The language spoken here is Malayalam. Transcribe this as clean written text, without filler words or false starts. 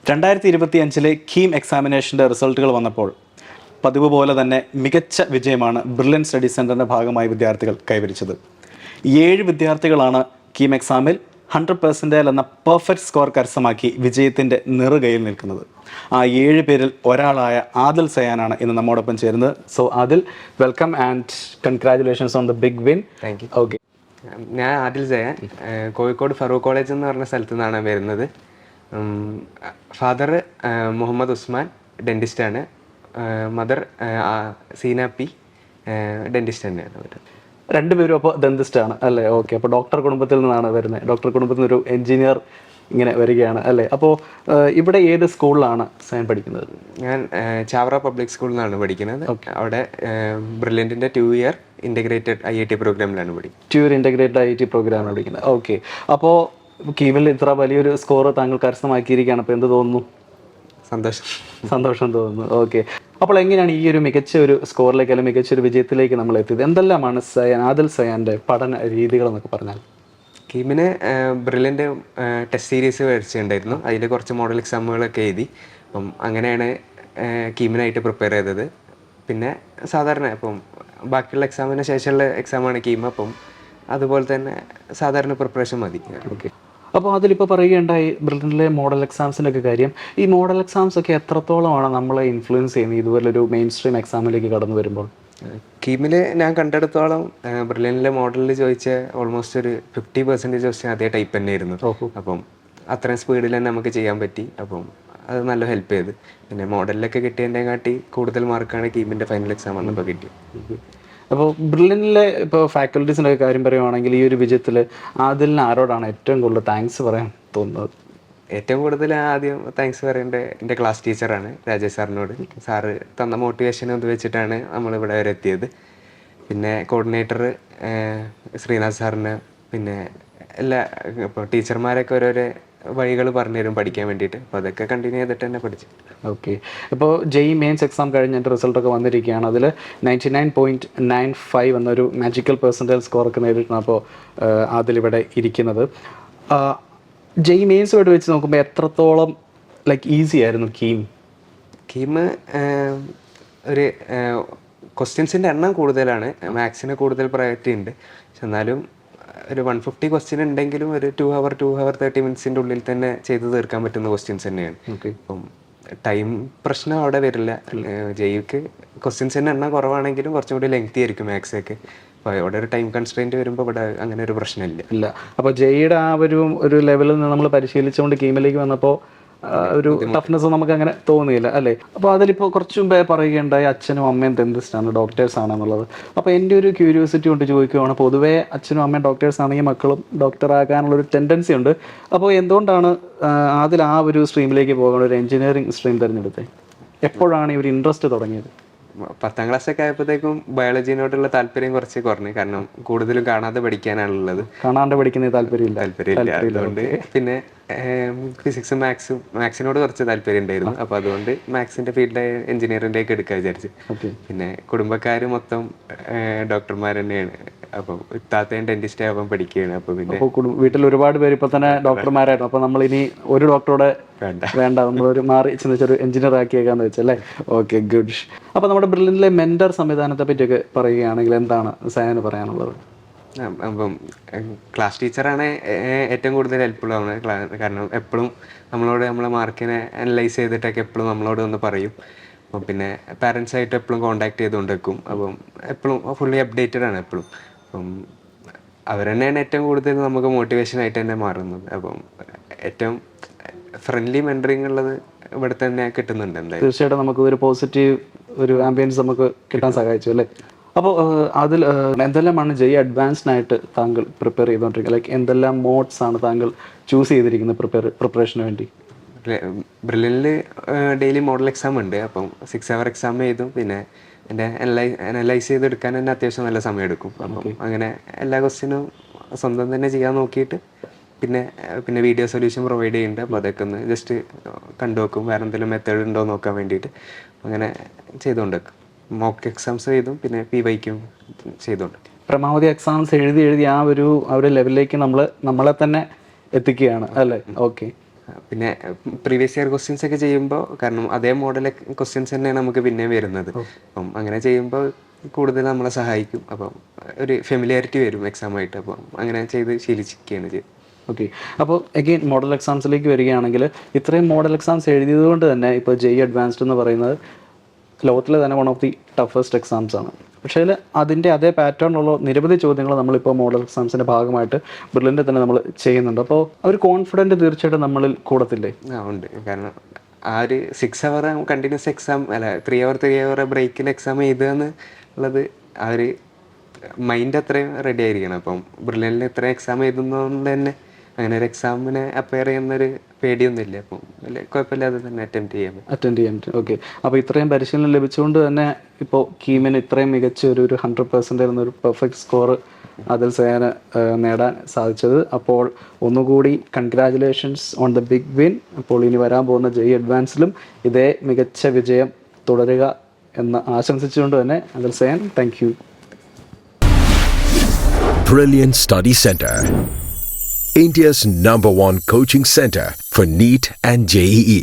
2025 കീം എക്സാമിനേഷൻ്റെ റിസൾട്ടുകൾ വന്നപ്പോൾ പതിവ് പോലെ തന്നെ മികച്ച വിജയമാണ് ബ്രില്യൻ സ്റ്റഡി സെൻറ്ററിൻ്റെ ഭാഗമായി വിദ്യാർത്ഥികൾ കൈവരിച്ചത്. 7 വിദ്യാർത്ഥികളാണ് കീം എക്സാമിൽ 100% എന്ന പെർഫെക്റ്റ് സ്കോർ കരസ്ഥമാക്കി വിജയത്തിൻ്റെ നെറുകയിൽ നിൽക്കുന്നത്. ആ 7 പേരിൽ ഒരാളായ ആദിൽ സയാനാണ് ഇന്ന് നമ്മോടൊപ്പം ചേരുന്നത്. So Adil, welcome and congratulations on the big win. Thank you. Okay, ഞാൻ ആദിൽ സയാൻ, കോഴിക്കോട് ഫറൂഖ് കോളേജ് എന്ന് പറഞ്ഞ സ്ഥലത്തു നിന്നാണ് വരുന്നത്. ഫാദർ മുഹമ്മദ് ഉസ്മാൻ, ഡെൻറ്റിസ്റ്റാണ്. മദർ സീന പി, ഡെൻറ്റിസ്റ്റ് തന്നെയാണ് അവർ. രണ്ടുപേരും അപ്പോൾ ദന്തിസ്റ്റാണ് അല്ലേ? ഓക്കെ, അപ്പോൾ ഡോക്ടർ കുടുംബത്തിൽ നിന്നാണ് വരുന്നത്. ഡോക്ടർ കുടുംബത്തിൽ നിന്നൊരു എഞ്ചിനീയർ ഇങ്ങനെ വരികയാണ് അല്ലേ? അപ്പോൾ ഇവിടെ ഏത് സ്കൂളിലാണ് സയൻ പഠിക്കുന്നത്? ഞാൻ ചാവറ പബ്ലിക് സ്കൂളിൽ നിന്നാണ് പഠിക്കുന്നത്. അവിടെ ബ്രില്യൻറ്റിൻ്റെ 2 ഇയർ ഇൻ്റഗ്രേറ്റഡ് IIT പ്രോഗ്രാമിലാണ് പഠിക്കുന്നത്. 2 ഇയർ ഇൻ്റഗ്രേറ്റഡ് IIT പ്രോഗ്രാമാണ് പഠിക്കുന്നത്. ഓക്കെ, അപ്പോൾ കീമിൽ ഇത്ര വലിയൊരു സ്കോർ താങ്കൾ കരസ്ഥമാക്കിയിരിക്കുകയാണ്. അപ്പോൾ എന്ത് തോന്നുന്നു? സന്തോഷം തോന്നുന്നു. ഓക്കെ, അപ്പോൾ എങ്ങനെയാണ് ഈ ഒരു മികച്ച ഒരു സ്കോറിലേക്ക് അല്ലെങ്കിൽ മികച്ചൊരു വിജയത്തിലേക്ക് നമ്മൾ എത്തിയത്? എന്തെല്ലാമാണ് ആദിൽ സയാൻ്റെ പഠന രീതികൾ എന്നൊക്കെ പറഞ്ഞാൽ? കീമിന് ബ്രില്യൻ്റ് ടെസ്റ്റ് സീരീസ് വരച്ചിട്ടുണ്ടായിരുന്നു. അതിൽ കുറച്ച് മോഡൽ എക്സാമുകളൊക്കെ എഴുതി. അപ്പം അങ്ങനെയാണ് കീമിനായിട്ട് പ്രിപ്പയർ ചെയ്തത്. പിന്നെ സാധാരണ ഇപ്പം ബാക്കിയുള്ള എക്സാമിന് ശേഷമുള്ള എക്സാമാണ് കീം. അപ്പം അതുപോലെ തന്നെ സാധാരണ പ്രിപ്പറേഷൻ മതി. ഓക്കെ, അപ്പോൾ അതിലിപ്പോൾ പറയുകയുണ്ടായി ബ്രില്യൻറ്റിലെ മോഡൽ എക്സാംസിൻ്റെ ഒക്കെ കാര്യം. ഈ മോഡൽ എക്സാംസ് ഒക്കെ എത്രത്തോളമാണ് നമ്മളെ ഇൻഫ്ലുവൻസ് ചെയ്യുന്നത് ഇതുപോലൊരു മെയിൻ സ്ട്രീം എക്സാമിലേക്ക് കടന്നു വരുമ്പോൾ? കീമിൽ ഞാൻ കണ്ടെടുത്തോളം ബ്രില്യൻറ്റിലെ മോഡലിൽ ചോദിച്ച ഓൾമോസ്റ്റ് ഒരു 50% ക്വസ്റ്റ്യൻ അതേ ടൈപ്പ് തന്നെയായിരുന്നു. അപ്പം അത്രയും സ്പീഡിൽ തന്നെ നമുക്ക് ചെയ്യാൻ പറ്റി. അപ്പം അത് നല്ല ഹെൽപ്പ് ചെയ്ത്. പിന്നെ മോഡലിലൊക്കെ കിട്ടിയതിൻ്റെ കാട്ടി കൂടുതൽ മാർക്കാണ് കീമിൻ്റെ ഫൈനൽ എക്സാം വന്നപ്പോൾ കിട്ടിയത്. അപ്പോൾ ബ്രില്യൻറ്റിലെ ഇപ്പോൾ ഫാക്കൽറ്റീസിൻ്റെ കാര്യം പറയുവാണെങ്കിൽ ഈ ഒരു വിജയത്തിൽ ആദിലിന് ആരോടാണ് ഏറ്റവും കൂടുതൽ താങ്ക്സ് പറയാൻ തോന്നുന്നത്? ഏറ്റവും കൂടുതൽ ആദ്യം താങ്ക്സ് പറയേണ്ടത് എൻ്റെ ക്ലാസ് ടീച്ചറാണ്, രാജേഷ് സാറിനോട്. സാറ് തന്ന മോട്ടിവേഷൻ ഇത് വെച്ചിട്ടാണ് നമ്മളിവിടെ വരെ എത്തിയത്. പിന്നെ കോർഡിനേറ്റർ ശ്രീനാഥ് സാറിന്, പിന്നെ എല്ലാ ഇപ്പോൾ ടീച്ചർമാരൊക്കെ ഓരോരോ വഴികൾ പറഞ്ഞു തരും പഠിക്കാൻ വേണ്ടിയിട്ട്. അപ്പോൾ അതൊക്കെ കണ്ടിന്യൂ ചെയ്തിട്ട് തന്നെ പഠിച്ചു. ഓക്കെ, അപ്പോൾ JEE മെയിൻസ് എക്സാം കഴിഞ്ഞിട്ട് റിസൾട്ടൊക്കെ വന്നിരിക്കുകയാണ്. അതിൽ 99.95 എന്നൊരു മാജിക്കൽ പെർസെൻറ്റേജ് സ്കോറൊക്കെ നേടിയിട്ടാണ് അപ്പോൾ അതിലിവിടെ ഇരിക്കുന്നത്. JEE മെയിൻസുമായിട്ട് വെച്ച് നോക്കുമ്പോൾ എത്രത്തോളം ഈസി ആയിരുന്നു കീം? ഒരു ക്വസ്റ്റ്യൻസിൻ്റെ എണ്ണം കൂടുതലാണ്, മാത്സിന് കൂടുതൽ പ്രയോറിറ്റി ഉണ്ട്. പക്ഷെ എന്നാലും ഒരു 150 ക്വസ്റ്റ്യൻ ഉണ്ടെങ്കിലും ഒരു 2 hour 30 മിനിറ്റ്സിൻ്റെ ഉള്ളിൽ തന്നെ ചെയ്ത് തീർക്കാൻ പറ്റുന്ന ക്വസ്റ്റ്യൻസ് തന്നെയാണ്. അപ്പം ടൈം പ്രശ്നം അവിടെ വരില്ല. JEEക്ക് ക്വസ്റ്റ്യൻസിൻ്റെ എണ്ണം കുറവാണെങ്കിലും കുറച്ചും കൂടി ലെങ്തി ആയിരിക്കും മാത്സൊക്കെ. അപ്പോൾ അവിടെ ഒരു ടൈം കൺസ്ട്രെയിൻറ്റ് വരുമ്പോൾ ഇവിടെ അങ്ങനെ ഒരു പ്രശ്നമില്ല. അപ്പോൾ JEEയുടെ ആ ഒരു ലെവലിൽ നിന്ന് നമ്മൾ പരിശീലിച്ചുകൊണ്ട് കീമിലേക്ക് വന്നപ്പോൾ ഒരു ടഫ്നെസ് നമുക്ക് അങ്ങനെ തോന്നിയില്ല അല്ലേ? അപ്പോൾ അതിലിപ്പോൾ കുറച്ച് മുമ്പേ പറയുകയുണ്ടായി അച്ഛനും അമ്മയും ഡെന്റിസ്റ്റാണ്, ഡോക്ടേഴ്സ് ആണെന്നുള്ളത്. അപ്പോൾ എൻ്റെ ഒരു ക്യൂരിയോസിറ്റി കൊണ്ട് ചോദിക്കുകയാണ്, പൊതുവേ അച്ഛനും അമ്മയും ഡോക്ടേഴ്സ് ആണെങ്കിൽ മക്കളും ഡോക്ടറാകാനുള്ളൊരു ടെൻഡൻസി ഉണ്ട്. അപ്പോൾ എന്തുകൊണ്ടാണ് അതിൽ ആ ഒരു സ്ട്രീമിലേക്ക് പോകാൻ ഒരു എഞ്ചിനീയറിംഗ് സ്ട്രീം തിരഞ്ഞെടുത്തത്? എപ്പോഴാണ് ഈ ഒരു ഇൻട്രസ്റ്റ് തുടങ്ങിയത്? 10ാം ക്ലാസ്സൊക്കെ ആയപ്പോഴത്തേക്കും ബയോളജിനോടുള്ള താല്പര്യം കുറച്ച് കുറഞ്ഞു. കാരണം കൂടുതലും കാണാതെ പഠിക്കാനാണുള്ളത്. കാണാണ്ട് പഠിക്കുന്നത് താല്പര്യമില്ല. അതുകൊണ്ട് പിന്നെ ഫിസിക്സും മാത്സിനോട് കുറച്ച് താല്പര്യം ഉണ്ടായിരുന്നു. അപ്പോൾ അതുകൊണ്ട് മാത്സിൻ്റെ ഫീൽഡ് എഞ്ചിനീയറിൻ്റെയൊക്കെ എടുക്കാൻ വിചാരിച്ചു. പിന്നെ കുടുംബക്കാർ മൊത്തം ഡോക്ടർമാർ തന്നെയാണ്. അപ്പം ഇത്താത്തയും ഡെന്റിസ്റ്റ് ആവാൻ പഠിക്കുകയാണ്. അപ്പോൾ പിന്നെ വീട്ടിൽ ഒരുപാട് പേര് ഇപ്പോൾ തന്നെ ഡോക്ടർമാരായിരുന്നു. അപ്പോൾ നമ്മൾ ഇനി ഒരു ഡോക്ടറോടെ വേണ്ട, നമ്മളൊരു മാറി ചിന്തിച്ചൊരു എഞ്ചിനീയർ ആക്കിയേക്കാന്ന് വെച്ചല്ലേ? Okay, good. അപ്പോൾ നമ്മുടെ ബ്രില്യൻറ്റിലെ മെൻറ്റർ സംവിധാനത്തെ പറ്റിയൊക്കെ പറയുകയാണെങ്കിൽ എന്താണ് സയാന് പറയാനുള്ളത്? അപ്പം ക്ലാസ് ടീച്ചറാണ് ഏറ്റവും കൂടുതൽ ഹെൽപ്ഫുൾ ആവുന്നത്. കാരണം എപ്പോഴും നമ്മളോട് നമ്മളെ മാർക്കിനെ അനലൈസ് ചെയ്തിട്ടൊക്കെ എപ്പോഴും നമ്മളോട് ഒന്ന് പറയും. അപ്പം പിന്നെ പാരൻസായിട്ട് എപ്പോഴും കോൺടാക്ട് ചെയ്തുകൊണ്ട് വെക്കും. അപ്പം എപ്പോഴും ഫുള്ളി അപ്ഡേറ്റഡ് ആണ് എപ്പോഴും. അപ്പം അവർ തന്നെയാണ് ഏറ്റവും കൂടുതൽ നമുക്ക് മോട്ടിവേഷനായിട്ട് തന്നെ മാറുന്നത്. അപ്പം ഏറ്റവും ഫ്രണ്ട്ലി മെൻറ്ററിങ് ഉള്ളത് ഇവിടെ തന്നെ കിട്ടുന്നുണ്ട്. എന്തായാലും തീർച്ചയായിട്ടും നമുക്ക് ഒരു പോസിറ്റീവ് ഒരു ആംബിയൻസ് നമുക്ക് കിട്ടാൻ സഹായിച്ചു അല്ലേ? അപ്പോൾ അതിൽ എന്തെല്ലാമാണ് JEE അഡ്വാൻസ്ഡായിട്ട് താങ്കൾ പ്രിപ്പയർ ചെയ്തുകൊണ്ടിരിക്കുന്നത്? എന്തെല്ലാം മോഡ്സ് ആണ് താങ്കൾ ചൂസ് ചെയ്തിരിക്കുന്നത് പ്രിപ്പറേഷന് വേണ്ടി? ബ്രില്യൻറ്റിൽ ഡെയിലി മോഡൽ എക്സാം ഉണ്ട്. അപ്പം 6 hour എക്സാം ചെയ്തും പിന്നെ എൻ്റെ അനലൈസ് ചെയ്തെടുക്കാൻ തന്നെ അത്യാവശ്യം നല്ല സമയം എടുക്കും. അപ്പം അങ്ങനെ എല്ലാ ക്വസ്റ്റ്യനും സ്വന്തം തന്നെ ചെയ്യാൻ നോക്കിയിട്ട് പിന്നെ വീഡിയോ സൊല്യൂഷൻ പ്രൊവൈഡ് ചെയ്യുന്നുണ്ട്. അപ്പോൾ അതൊക്കെ ഒന്ന് ജസ്റ്റ് കണ്ടുവെക്കും. വേറെ എന്തെങ്കിലും മെത്തേഡ് ഉണ്ടോ എന്ന് നോക്കാൻ വേണ്ടിയിട്ട് അങ്ങനെ ചെയ്തുകൊണ്ട് വെക്കും. മോക്ക് എക്സാംസ് ചെയ്തും പിന്നെ PYക്കും ചെയ്തുകൊണ്ട് പരമാവധി എക്സാംസ് എഴുതി ആ ഒരു ലെവലിലേക്ക് നമ്മളെ തന്നെ എത്തിക്കുകയാണ് അല്ലേ? ഓക്കെ, പിന്നെ പ്രീവിയസ് ഇയർ ക്വസ്റ്റ്യൻസ് ഒക്കെ ചെയ്യുമ്പോൾ, കാരണം അതേ മോഡൽ ക്വസ്റ്റ്യൻസ് തന്നെയാണ് നമുക്ക് പിന്നെ വരുന്നത്. അപ്പം അങ്ങനെ ചെയ്യുമ്പോൾ കൂടുതൽ നമ്മളെ സഹായിക്കും. അപ്പം ഒരു ഫെമിലിയാരിറ്റി വരും എക്സാമായിട്ട്. അപ്പം അങ്ങനെ ചെയ്ത് ശീലിക്കുകയാണ് ചെയ്തത്. ഓക്കെ. അപ്പോൾ എഗെയിൻ മോഡൽ എക്സാംസിലേക്ക് വരികയാണെങ്കിൽ, ഇത്രയും മോഡൽ എക്സാംസ് എഴുതിയത് കൊണ്ട് തന്നെ ഇപ്പോൾ JEE അഡ്വാൻസ്ഡ് എന്ന് പറയുന്നത് ലോകത്തിലെ തന്നെ one of the toughest exams ആണ്. പക്ഷേ അതിൻ്റെ അതേ പാറ്റേണിലുള്ള നിരവധി ചോദ്യങ്ങൾ നമ്മളിപ്പോൾ മോഡൽ എക്സാംസിൻ്റെ ഭാഗമായിട്ട് ബ്രില്യൻ്റ് തന്നെ നമ്മൾ ചെയ്യുന്നുണ്ട്. അപ്പോൾ ആ ഒരു കോൺഫിഡൻറ്റ് തീർച്ചയായിട്ടും നമ്മളിൽ കൂടത്തില്ലേ? ഉണ്ട്. കാരണം ആ ഒരു 6 hour കണ്ടിന്യൂസ് എക്സാം, അല്ല 3 hour ബ്രേക്കിൽ എക്സാം എഴുതുക എന്നുള്ളത് ആ ഒരു മൈൻഡ് അത്രയും റെഡി ആയിരിക്കണം. അപ്പം ബ്രില്യൻ്റിൽ ഇത്രയും എക്സാം എഴുതുന്നതുകൊണ്ട് തന്നെ അങ്ങനെ ഒരു എക്സാമിനെ അപ്പയർ ചെയ്യുന്നൊരു പേടിയൊന്നുമില്ല. അപ്പം കുഴപ്പമില്ലാതെ തന്നെ അറ്റൻഡ് ചെയ്യാൻ പറ്റും. ഓക്കെ. അപ്പോൾ ഇത്രയും പരിശീലനം ലഭിച്ചുകൊണ്ട് തന്നെ ഇപ്പോൾ കീമിന് ഇത്രയും മികച്ച ഒരു 100% എന്നൊരു പെർഫെക്റ്റ് സ്കോർ അതിൽ സേന നേടാൻ സാധിച്ചത്. അപ്പോൾ ഒന്നുകൂടി congratulations on the big win. അപ്പോൾ ഇനി വരാൻ പോകുന്ന JEE അഡ്വാൻസിലും ഇതേ മികച്ച വിജയം തുടരുക എന്ന് ആശംസിച്ചുകൊണ്ട് തന്നെ അതിൽ സേൻ, thank you. Brilliant Study Center, India's #1 coaching center for NEET and JEE.